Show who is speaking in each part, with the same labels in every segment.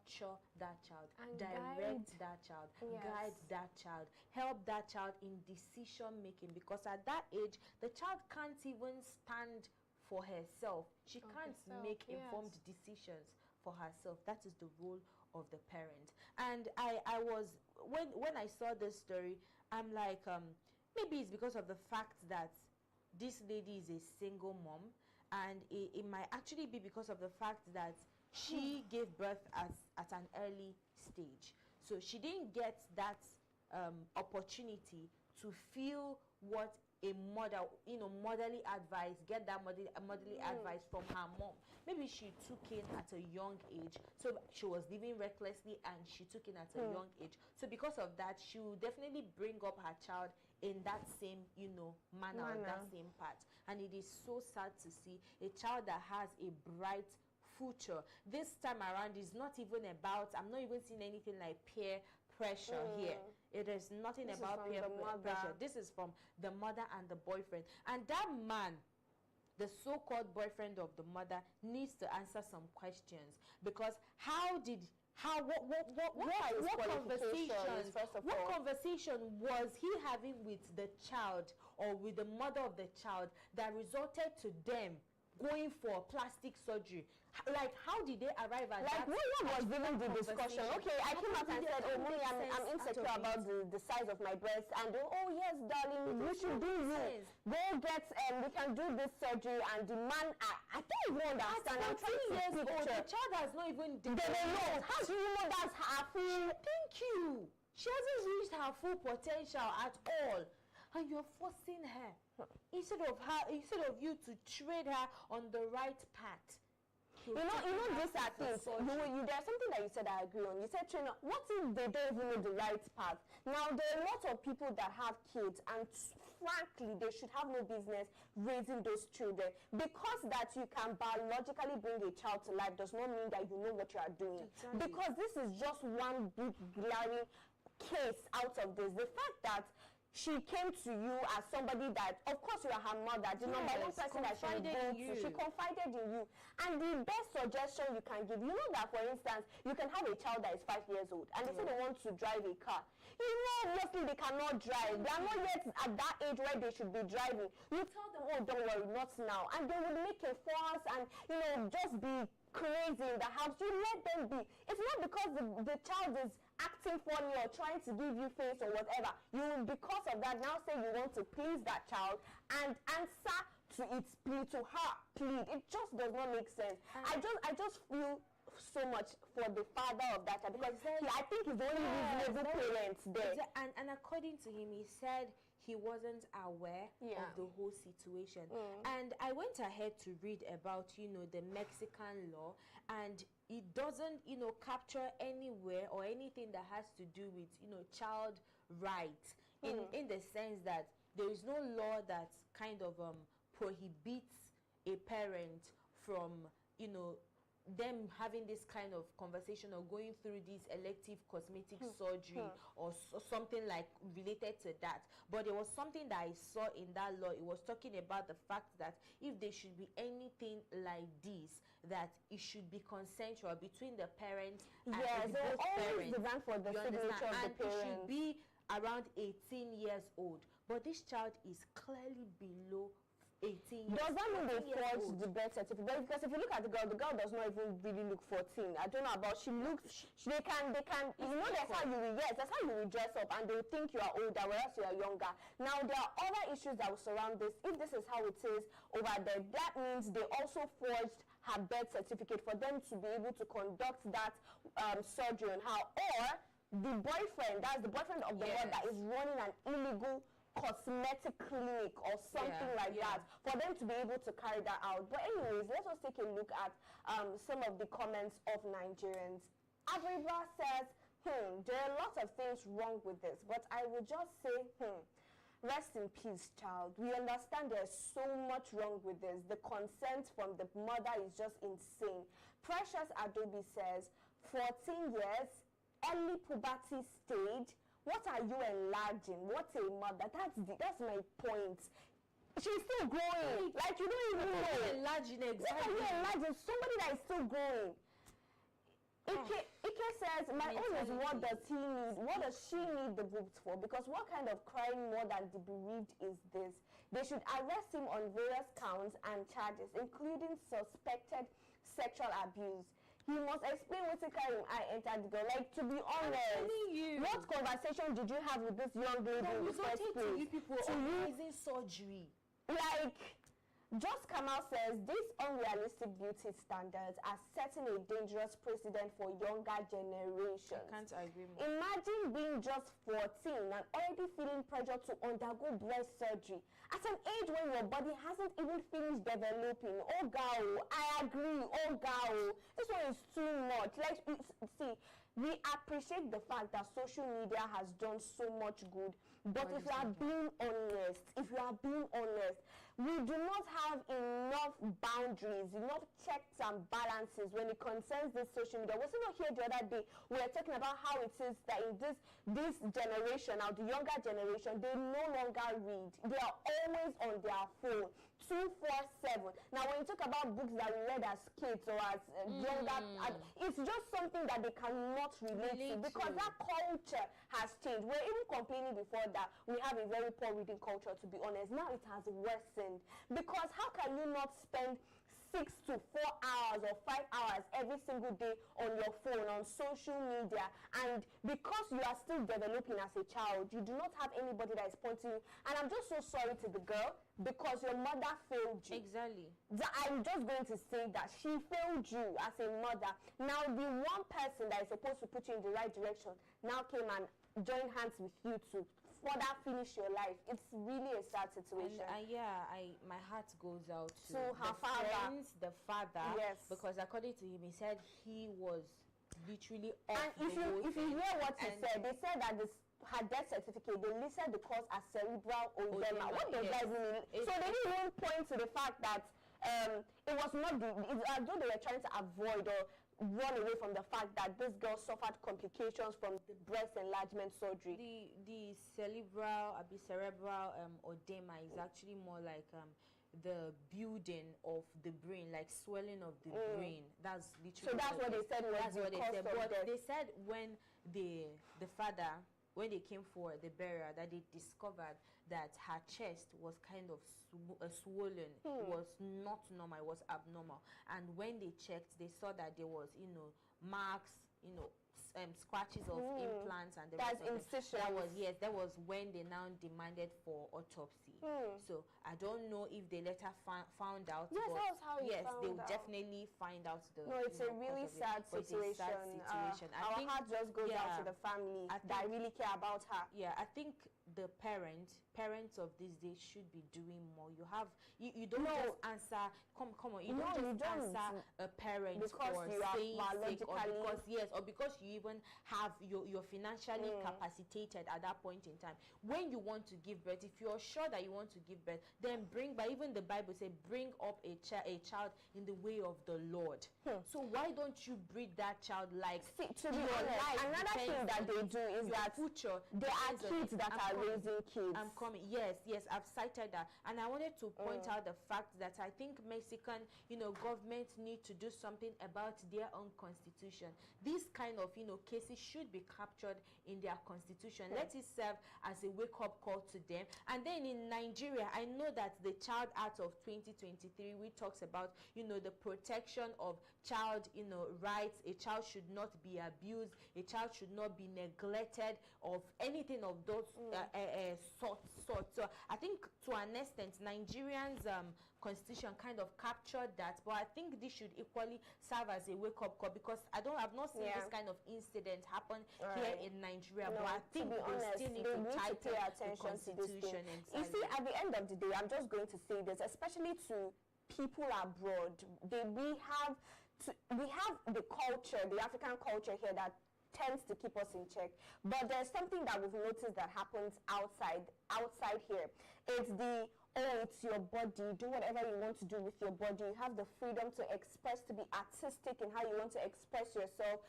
Speaker 1: nurture that child,
Speaker 2: and
Speaker 1: direct that child, guide that child, help that child in decision making, because at that age the child can't even stand for herself. She can't make informed decisions for herself. That is the role of the parent. And I was, when I saw this story, I'm like, maybe it's because of the fact that this lady is a single mom, and it might actually be because of the fact that she gave birth at an early stage, so she didn't get that opportunity to feel what a mother, motherly advice, get that motherly advice from her mom. Maybe she took in at a young age, so she was living recklessly and she took in at a young age. So because of that, she will definitely bring up her child in that same, manner, that same path. And it is so sad to see a child that has a bright future. This time around is not even about, I'm not even seeing anything like peer pressure here. It is nothing about peer pressure. This is from the mother and the boyfriend. And that man, the so-called boyfriend of the mother, needs to answer some questions, because what conversation was he having with the child or with the mother of the child that resulted to them going for plastic surgery? Like, how did they arrive at that?
Speaker 3: What was even the discussion? Okay, I came out and said, oh, mommy, I'm insecure about the size of my breast, and oh yes, darling, you should do you. Go get, we can do this surgery, and the man, I don't even understand.
Speaker 1: I'm 3 years old, the child has not even
Speaker 3: developed. How do you know that's her full?
Speaker 1: Thank you. She hasn't reached her full potential at all, and you're forcing her. Instead of you to trade her on the right path.
Speaker 3: These are things. There's something that you said I agree on. You said, Trina, what if they don't even know the right path? Now, there are a lot of people that have kids, and frankly, they should have no business raising those children. Because that you can biologically bring a child to life does not mean that you know what you are doing. Exactly. Because this is just one big glaring case out of this. The fact that she came to you as somebody that, of course, you are her mother, the number one person that she go to. She confided in you. And the best suggestion you can give, that, for instance, you can have a child that is 5 years old, and they say they want to drive a car. Mostly they cannot drive. They are not yet at that age where they should be driving. You tell them, oh, don't worry, not now. And they will make a fuss and, just be crazy in the house. You let them be. It's not because the child is acting funny or trying to give you face or whatever. You, because of that, now say you want to please that child and answer to its plea, to her plea. It just does not make sense. I just feel so much for the father of that child, because I think he's the only reasonable parent there.
Speaker 1: And according to him, he said he wasn't aware of the whole situation. And I went ahead to read about, the Mexican law, and it doesn't, capture anywhere or anything that has to do with, child rights, in the sense that there is no law that kind of prohibits a parent from, them having this kind of conversation or going through this elective cosmetic surgery or something like related to that. But there was something that I saw in that law. It was talking about the fact that if there should be anything like this, that it should be consensual between the parents and both parents.
Speaker 3: Demand for the signature of the parents.
Speaker 1: It should be around 18 years old. But this child is clearly below 18 years.
Speaker 3: Does that mean they forged the birth certificate? Because if you look at the girl does not even really look 14. I don't know about, she looks, they can, that's how you will, that's how you will dress up, and they will think you are older, whereas you are younger. Now, there are other issues that will surround this. If this is how it is over there, that means they also forged her birth certificate for them to be able to conduct that surgery on her. Or the boyfriend, that's the boyfriend of the mother, is running an illegal cosmetic clinic or something like that, for them to be able to carry that out. But anyways, let us take a look at some of the comments of Nigerians. Abriba says, there are lots of things wrong with this, but I will just say, rest in peace, child. We understand there's so much wrong with this. The consent from the mother is just insane. Precious Adobe says, 14 years, early puberty stage. What are you enlarging? What's a mother? That's my point. She's still growing. Like, you don't even know.
Speaker 1: Enlarging, exactly.
Speaker 3: What are you enlarging? Somebody that is still growing. Ike says, my own is what does he need? What does she need the books for? Because what kind of crying more than the bereaved is this? They should arrest him on various counts and charges, including suspected sexual abuse. He must explain what I entered the girl. Like, to be honest, what conversation did you have with this young lady in the first place?
Speaker 1: To you people organizing surgery.
Speaker 3: Like, Just Kamal says these unrealistic beauty standards are setting a dangerous precedent for younger generations.
Speaker 1: I can't agree more.
Speaker 3: Imagine being just 14 and already feeling pressure to undergo breast surgery at an age when your body hasn't even finished developing. Oh, girl, I agree. Oh, girl, this one is too much. Like, see, we appreciate the fact that social media has done so much good, but if you are being honest, we do not have enough boundaries, enough checks and balances when it concerns this social media. Was it not here the other day? We were talking about how it is that in this generation, now the younger generation, they no longer read. They are always on their phone, 247. Now, when you talk about books that we read as kids or as younger, it's just something that they cannot relate to because that culture has changed. We're even complaining before that we have a very poor reading culture, to be honest. Now it has worsened because how can you not spend 6 to 4 hours or 5 hours every single day on your phone, on social media, and because you are still developing as a child, you do not have anybody that is pointing you. And I'm just so sorry to the girl because your mother failed you.
Speaker 1: Exactly.
Speaker 3: I'm just going to say that she failed you as a mother. Now the one person that is supposed to put you in the right direction now came and joined hands with you to further finish your life. It's really a sad situation.
Speaker 1: And my heart goes out to
Speaker 3: her father.
Speaker 1: The father.
Speaker 3: Yes.
Speaker 1: Because according to him, he said he was literally off.
Speaker 3: And if you hear what he said, they said that her death certificate, they listed the cause as cerebral edema. What does that mean? So they didn't even point to the fact that it was not as though they were trying to avoid or run away from the fact that this girl suffered complications from the breast enlargement surgery.
Speaker 1: The cerebral edema is actually more like the building of the brain, like swelling of the brain. That's literally.
Speaker 3: So that's what they said was the cause of death.
Speaker 1: But they said when the father, when they came for the burial, that they discovered that her chest was kind of swollen. It was not normal, it was abnormal. And when they checked, they saw that there was, marks, scratches of implants and the rest of it. That was when they now demanded for autopsy. So I don't know if they later found out.
Speaker 3: Yes, that was how
Speaker 1: they will definitely find out the.
Speaker 3: No, it's a really sad situation. Our heart just goes out to the family that really care about her.
Speaker 1: Yeah, I think the parents of these days should be doing more. You don't just answer. Come on, you don't just answer a parent
Speaker 3: because
Speaker 1: for
Speaker 3: you are
Speaker 1: saying sick
Speaker 3: biologically,
Speaker 1: or because you even have you're financially capacitated at that point in time. When you want to give birth, if you're sure that you want to give birth, then but even the Bible says bring up a child in the way of the Lord. So why don't you breed that child like?
Speaker 3: See, to be honest, another thing that they do is that
Speaker 1: future
Speaker 3: there are kids that are raising kids.
Speaker 1: I'm coming. Yes, I've cited that, and I wanted to point out the fact that I think Mexican, government need to do something about their own constitution. These kind of, cases should be captured in their constitution. Let it serve as a wake-up call to them. And then in Nigeria, I know that the Child Act of 2023, which talks about, the protection of child, rights. A child should not be abused. A child should not be neglected of anything of those sorts. So I think to an extent, Nigerians' constitution kind of captured that, but I think this should equally serve as a wake-up call because I've not seen this kind of incident happen here in Nigeria.
Speaker 3: No,
Speaker 1: but I think
Speaker 3: they
Speaker 1: still need to tighten the constitution.
Speaker 3: You see, at the end of the day, I'm just going to say this, especially to people abroad. We have the culture, the African culture here that tends to keep us in check, but there's something that we've noticed that happens outside here. It's your body, do whatever you want to do with your body. You have the freedom to express, to be artistic in how you want to express yourself,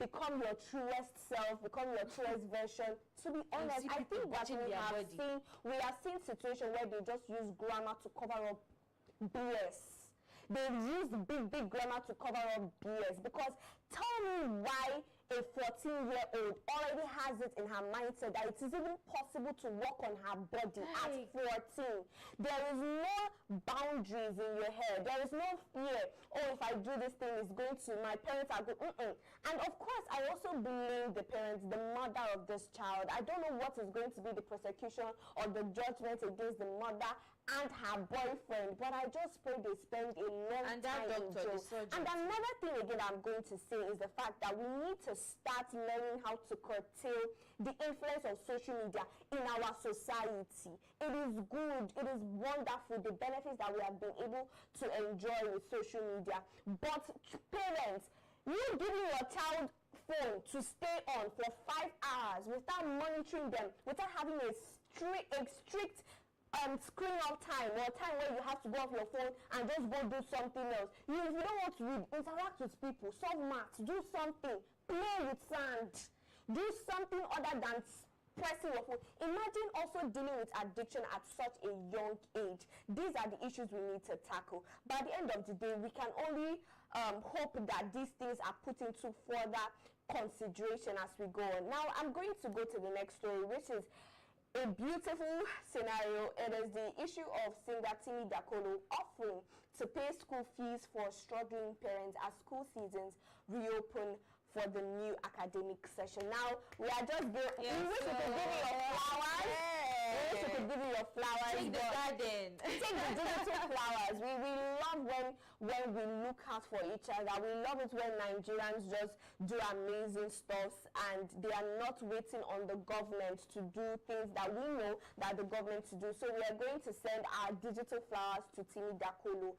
Speaker 3: become your truest self, become your truest version. To be honest, I think that we have seen situations where they just use grammar to cover up BS. They use big grammar to cover up BS because tell me why 14-year-old already has it in her mindset that it is even possible to work on her body at 14. There is no boundaries in your head. There is no fear. Oh, if I do this thing, it's going to, my parents are good. And of course, I also blame the parents, the mother of this child. I don't know what is going to be the prosecution or the judgment against the mother and her boyfriend, but I just pray they spend a long time in jail. And another thing again I'm going to say is the fact that we need to start learning how to curtail the influence of social media in our society. It is good, it is wonderful, the benefits that we have been able to enjoy with social media. But parents, you giving your child phone to stay on for 5 hours without monitoring them, without having a strict screen off time, or time where you have to go off your phone and just go do something else. If you don't want to read, interact with people, solve maths, do something, play with sand, do something other than pressing your phone. Imagine also dealing with addiction at such a young age. These are the issues we need to tackle. By the end of the day, we can only hope that these things are put into further consideration as we go on. Now, I'm going to go to the next story, which is a beautiful scenario. It is the issue of singer Timi Dakolo offering to pay school fees for struggling parents as school seasons reopen for the new academic session. Now, we are just going, we wish we could give you your flowers. We wish we could give you your flowers.
Speaker 1: Take the garden.
Speaker 3: Take the digital flowers. We love when we look out for each other. We love it when Nigerians just do amazing stuff and they are not waiting on the government to do things that we know that the government to do. So we are going to send our digital flowers to Timi Dakolo.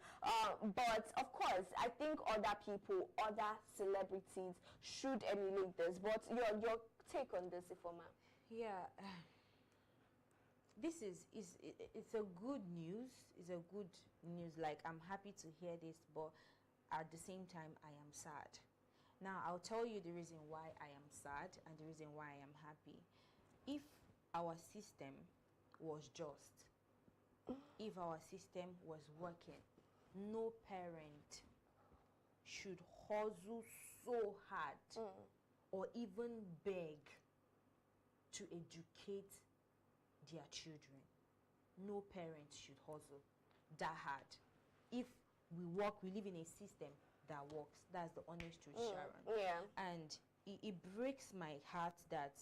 Speaker 3: But of course, I think other people, other celebrities should emulate this. But your take on this, Ifoma?
Speaker 1: Yeah. This it's a good news. It's a good news. Like, I'm happy to hear this, but at the same time, I am sad. Now, I'll tell you the reason why I am sad and the reason why I am happy. If our system was just, if our system was working, no parent should hustle so hard or even beg to educate their children. No parent should hustle that hard. If we live in a system that works. That's the honest truth, Sharon.
Speaker 3: Yeah.
Speaker 1: And it breaks my heart that,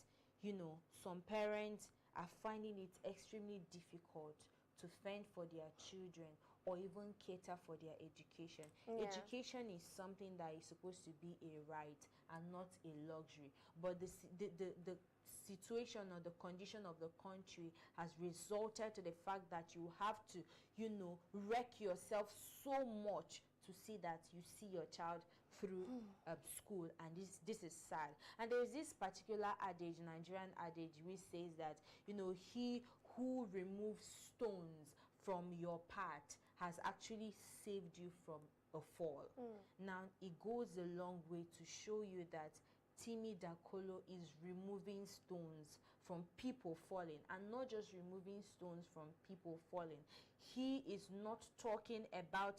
Speaker 1: some parents are finding it extremely difficult to fend for their children or even cater for their education.
Speaker 3: Yeah.
Speaker 1: Education is something that is supposed to be a right and not a luxury. But the situation or the condition of the country has resulted to the fact that you have to, wreck yourself so much to see that you see your child through school, and this is sad. And there is this particular adage, Nigerian adage, which says that he who removes stones from your path has actually saved you from a fall. Now it goes a long way to show you that Timi Dakolo is removing stones from people falling, and not just removing stones from people falling. He is not talking about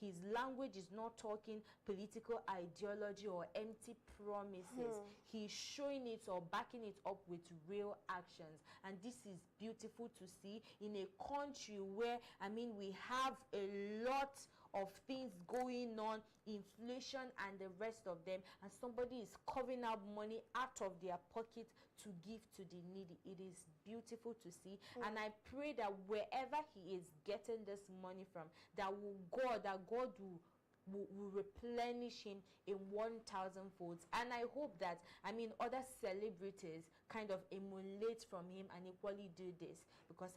Speaker 1: his language is not talking political ideology or empty promises. He's showing it or backing it up with real actions, and this is beautiful to see in a country where we have a lot of things going on, inflation and the rest of them, and somebody is carving out money out of their pocket to give to the needy. It is beautiful to see, and I pray that wherever he is getting this money from, that God will replenish him in 1,000 folds. And I hope that other celebrities kind of emulate from him and equally do this, because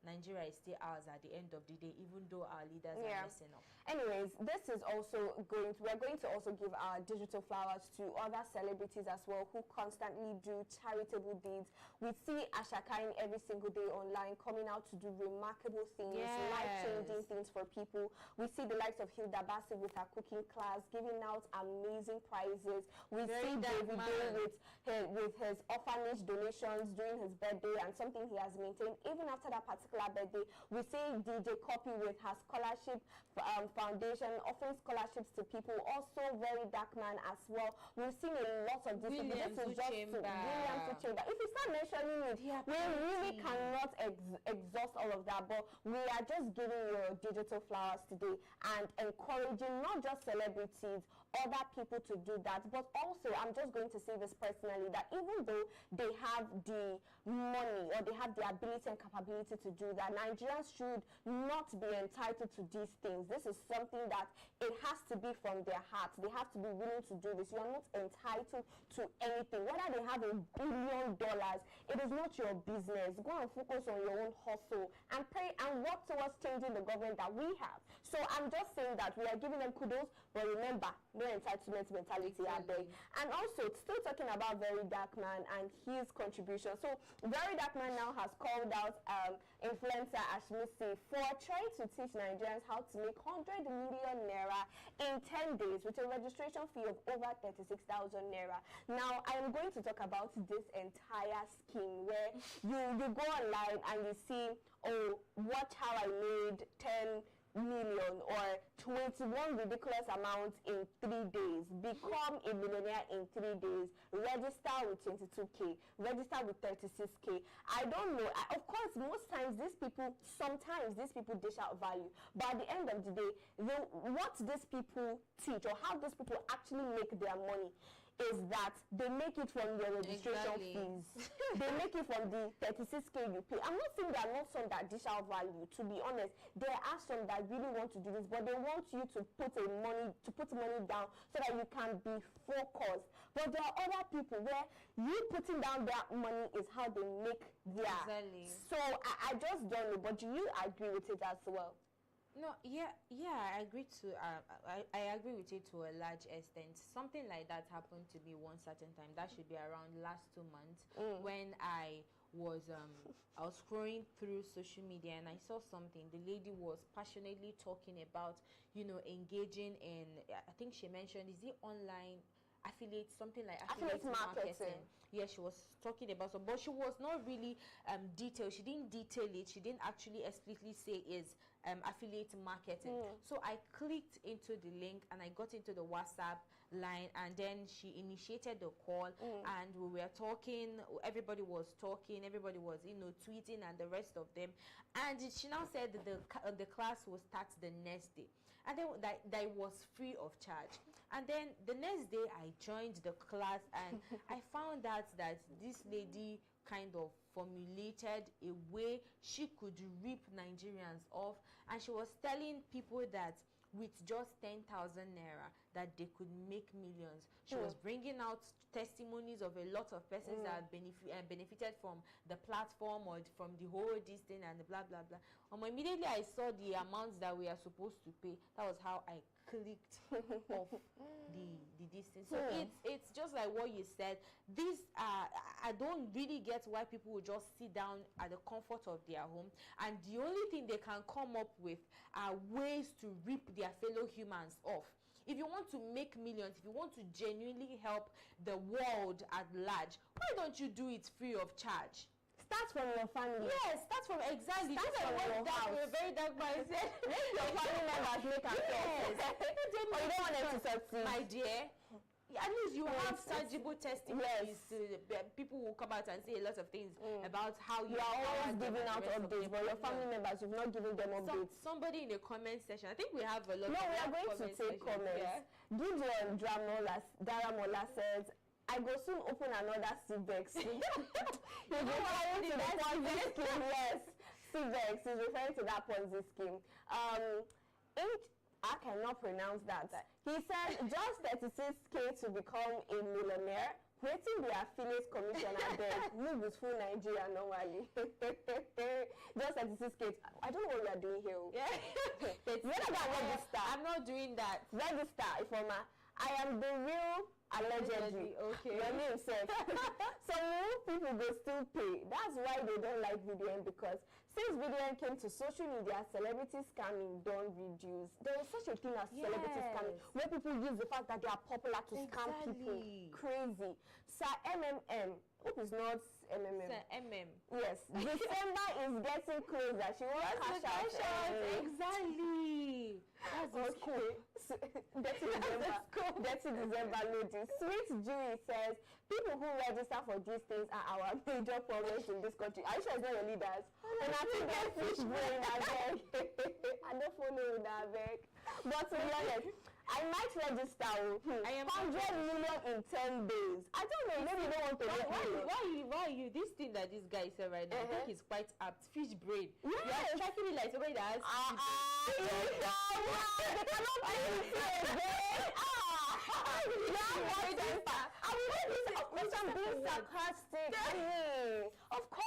Speaker 1: Nigeria is still ours at the end of the day, even though our leaders are messing up.
Speaker 3: Anyways, this is also we're going to also give our digital flowers to other celebrities as well who constantly do charitable deeds. We see Asha Kine every single day online coming out to do remarkable things, life-changing things for people. We see the likes of Hilda Bassi with her cooking class, giving out amazing prizes. We see David with his orphanage donations during his birthday, and something he has maintained even after that particular particular birthday. We see DJ Copy with her scholarship foundation offering scholarships to people. Also, Very Dark Man as well. We've seen a lot of this. This is just Williams Chamber. If you start mentioning it, we really cannot exhaust all of that. But we are just giving you digital flowers today and encouraging not just celebrities, other people to do that. But also, I'm just going to say this personally, that even though they have the money or they have the ability and capability to do that, Nigerians should not be entitled to these things. This is something that it has to be from their hearts. They have to be willing to do this. You are not entitled to anything. Whether they have $1 billion, it is not your business. Go and focus on your own hustle and pray and work towards changing the government that we have. So I'm just saying that we are giving them kudos, but remember, no entitlement mentality out there. And also, still talking about Very Dark Man and his contribution. So Very Dark Man now has called out influencer Ashmushy for trying to teach Nigerians how to make 100 million naira in 10 days with a registration fee of over 36,000 naira. Now, I am going to talk about this entire scheme where you go online and you see, oh, watch how I made 10 million or 21 ridiculous amounts in 3 days, become a millionaire in 3 days, register with 22k, register with 36k. I don't know. Of course, sometimes these people dish out value, but at the end of the day, what these people teach or how these people actually make their money is that they make it from your registration fees. They make it from the 36k you pay. I'm not saying there are not some that dish out value. To be honest, there are some that really want to do this, but they want you to put money down so that you can be focused. But there are other people where you putting down their money is how they make their. So I just don't know. But do you agree with it as well?
Speaker 1: No, I agree to I agree with you to a large extent. Something like that happened to me one certain time. That should be around last 2 months when I was scrolling through social media and I saw something. The lady was passionately talking about, engaging in, I think she mentioned, is it online affiliate, something like affiliate marketing. Yeah, she was talking about some, but she was not really detailed. She didn't detail it. She didn't actually explicitly say is affiliate marketing. So I clicked into the link and I got into the WhatsApp line, and then she initiated the call and we were talking. Everybody was talking. Everybody was tweeting and the rest of them. And she now said that the class will start the next day, and then that was free of charge. And then the next day I joined the class and I found out that this lady kind of formulated a way she could rip Nigerians off, and she was telling people that with just 10,000 naira that they could make millions. She was bringing out testimonies of a lot of persons that benefited from the platform or from the whole this thing and the blah blah blah. Immediately I saw the amounts that we are supposed to pay. That was how I clicked off the distance. So it's just like what you said. This I don't really get why people will just sit down at the comfort of their home, and the only thing they can come up with are ways to rip their fellow humans off. If you want to make millions, if you want to genuinely help the world at large, why don't you do it free of charge?
Speaker 3: Start from your family.
Speaker 1: Yes, start from exactly.
Speaker 3: Start from your house.
Speaker 1: Very dark mindset.
Speaker 3: Make your family members make a yes. Or you don't want them to succeed.
Speaker 1: My dear, at least you have tangible testimonies. People will come out and say a lot of things about how you
Speaker 3: are always giving out updates, but your family members, you've not given them updates.
Speaker 1: Somebody in the comment section, I think we have a lot.
Speaker 3: No, we are going to take comments. Gideon Daramola says, I go soon open another CBEX. He's referring to the Ponzi scheme. Yes, CBEX is referring to that Ponzi scheme. I cannot pronounce that. He said just 36k to become a millionaire. Waiting the affiliate commissioner there. Move with full Nigeria normally. Just 36k. I don't know what we are doing here. Register.
Speaker 1: I'm not doing that.
Speaker 3: Register, Ifoma. I am the real allegedly.
Speaker 1: Okay.
Speaker 3: Your name says. Some people go still pay. That's why they don't like VDN, because since VDN came to social media, celebrity scamming don't reduce. There is such a thing as celebrity scamming, where people use the fact that they are popular to scam people. Crazy. Sir MMM, hope is not MMM.
Speaker 1: MM.
Speaker 3: Yes, December is getting closer. She wants cash out.
Speaker 1: Exactly. That's
Speaker 3: okay. Dirty December ladies. Sweet Julie says, people who register for these things are our major problems in this country. Are you sure it's not your leaders? And I think they fish brain, I beg. I don't follow that, beg. But to be honest, I might register 100 million in 10 days. I don't know, maybe you don't want to
Speaker 1: why you this thing that this guy said right now, I think is quite apt. Fish brain.
Speaker 3: Yes.
Speaker 1: You are striking it like somebody that has
Speaker 3: they cannot play with you again. I'm being sarcastic. Of course.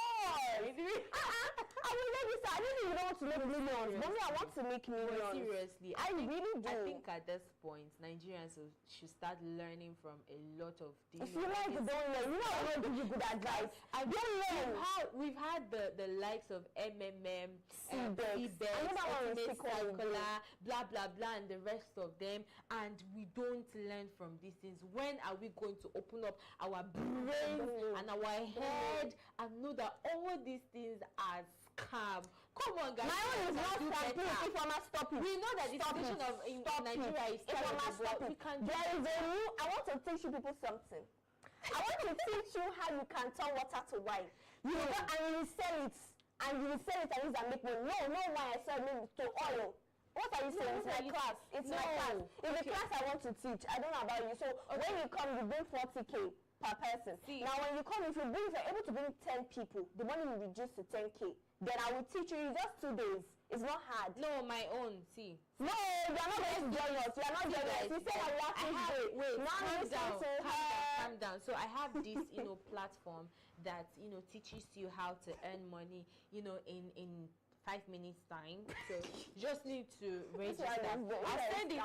Speaker 3: I will register. I didn't even want to make millions. But me, I want to make millions.
Speaker 1: Seriously.
Speaker 3: I really do.
Speaker 1: I think at this point, Nigerians should start learning from a lot of things.
Speaker 3: If you like, don't learn. You know, I will give you good advice. I don't learn.
Speaker 1: We've had the likes of MMM,
Speaker 3: Seabex,
Speaker 1: blah, blah, blah, and the rest of them, and we don't learn from these things. When are we going to open up our brains and our head and know that all these things are scam? Come on, guys.
Speaker 3: My own is not scam. If I'm not stopping.
Speaker 1: We know that the situation of in Nigeria is terrible, but we can.
Speaker 3: There is a new. I want to teach you people something. I want to teach you how you can turn water to wine. You go and you sell it, and you sell it and use and make money. No wine. I sell it to oil. What are you saying? It's my class. It's my class. It's the class I want to teach. I don't know about you. So when you come, you bring 40K per person. Now when you come, if you're able to bring 10 people, the money will reduce to 10K. Then I will teach you in just 2 days. It's not hard.
Speaker 1: No, my own. See.
Speaker 3: No, you are not going to join us. You are not joining us. You said I have to wait. Now
Speaker 1: calm down. So I have this, platform that, teaches you how to earn money, in 5 minutes time. So just need to register. I'll send it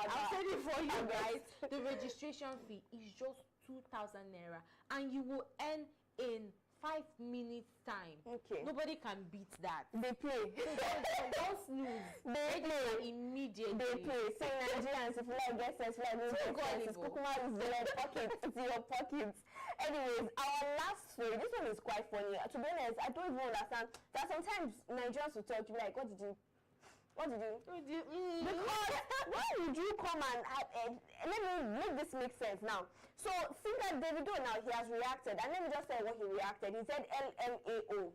Speaker 1: for you guys. The registration fee is just 2,000 naira, and you will earn in 5 minutes time. Okay. Nobody can beat that.
Speaker 3: They play.
Speaker 1: Don't snooze.
Speaker 3: They play
Speaker 1: immediately.
Speaker 3: They play. So Nigerians, if you like get sense, like no get sense, Kukuma is in your pocket. It's in your pockets. Anyways, our last story. This one is quite funny. To be honest, I don't even understand. That sometimes Nigerians will tell you like, what did you? Because why would you come and let me make this make sense now. So singer Davido now, he has reacted, and let me just say what he reacted. He said LMAO.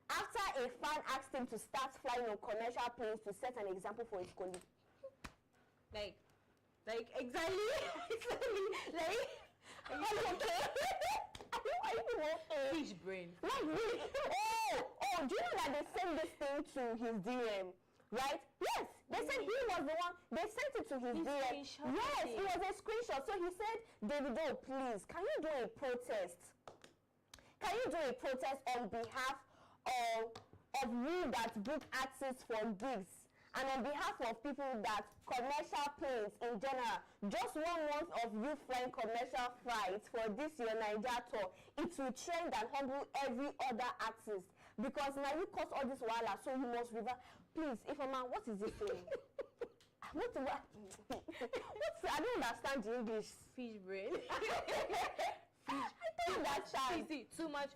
Speaker 3: After a fan asked him to start flying on commercial planes to set an example for his colleague.
Speaker 1: Like exactly. Like,
Speaker 3: are you okay? Are you okay?
Speaker 1: Fish brain.
Speaker 3: Like really? Do you know that they sent this thing to his DM? Right? Yes, they said he was the one. They sent it to his DM. Yes, it was a screenshot. So he said, Davido, please, can you do a protest? Can you do a protest on behalf of you that book artists for gigs, and on behalf of people that commercial planes in general, just 1 month of you flying commercial flights for this your Niger tour, it will trend and humble every other artist. Because now you cause all this wahala, so you must reverse. Please, if a man, what is this saying? I don't understand the English.
Speaker 1: Fish brain.
Speaker 3: I don't understand.
Speaker 1: See, too much.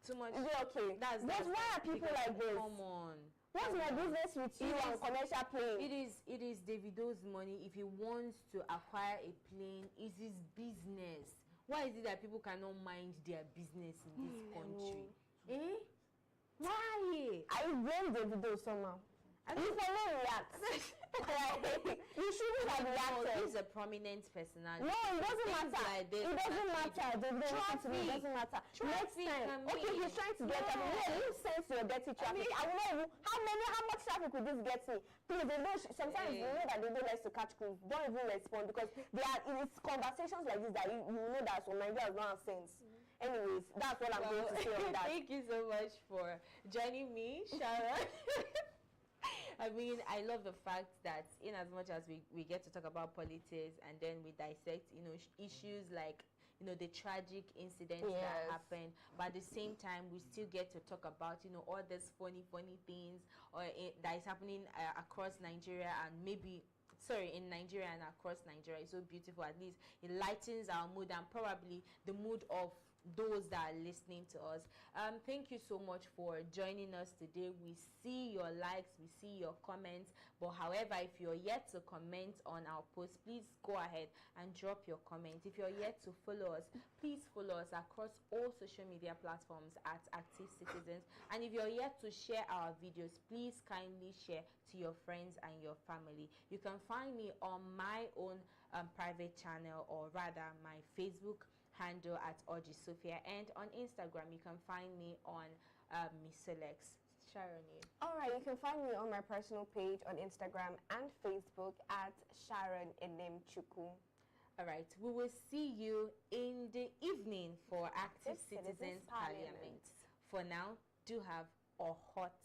Speaker 3: Is it okay? That's why are people like this?
Speaker 1: Come on.
Speaker 3: What's my business with you on commercial plane?
Speaker 1: It is Davido's money. If he wants to acquire a plane, it's his business. Why is it that people cannot mind their business in this country? Why?
Speaker 3: I blame Davido somehow. You follow react. You shouldn't have reacted.
Speaker 1: He's a prominent personality.
Speaker 3: No, it doesn't matter. It doesn't matter. It doesn't matter. Next time. Okay, he's trying to get traffic. Yeah, you sense your dirty traffic. I will know how much traffic will this get me? Please, they know, sometimes you know that they don't like to catch crews. Don't even respond, because it's conversations like this that you know that some Nigerians don't have sense. Anyways, that's what I'm going to say on that.
Speaker 1: Thank you so much for joining me, Sharon. I mean, I love the fact that in as much as we get to talk about politics, and then we dissect, issues like, the tragic incidents that happen, but at the same time, we still get to talk about, all these funny things that is happening across Nigeria, and in Nigeria and across Nigeria. It's so beautiful. At least it lightens our mood, and probably the mood of those that are listening to us. Thank you so much for joining us today. We see your likes, we see your comments, but however, if you're yet to comment on our post, please go ahead and drop your comment. If you're yet to follow us, please follow us across all social media platforms at Active Citizens. And if you're yet to share our videos, please kindly share to your friends and your family. You can find me on my own private channel, or rather my Facebook handle at Oji Sophia, and on Instagram you can find me on Miss Selex. Sharon.
Speaker 3: All right, you can find me on my personal page on Instagram and Facebook at Sharon Enemchuku.
Speaker 1: All right, we will see you in the evening for Active Citizens Parliament. For now, do have a hot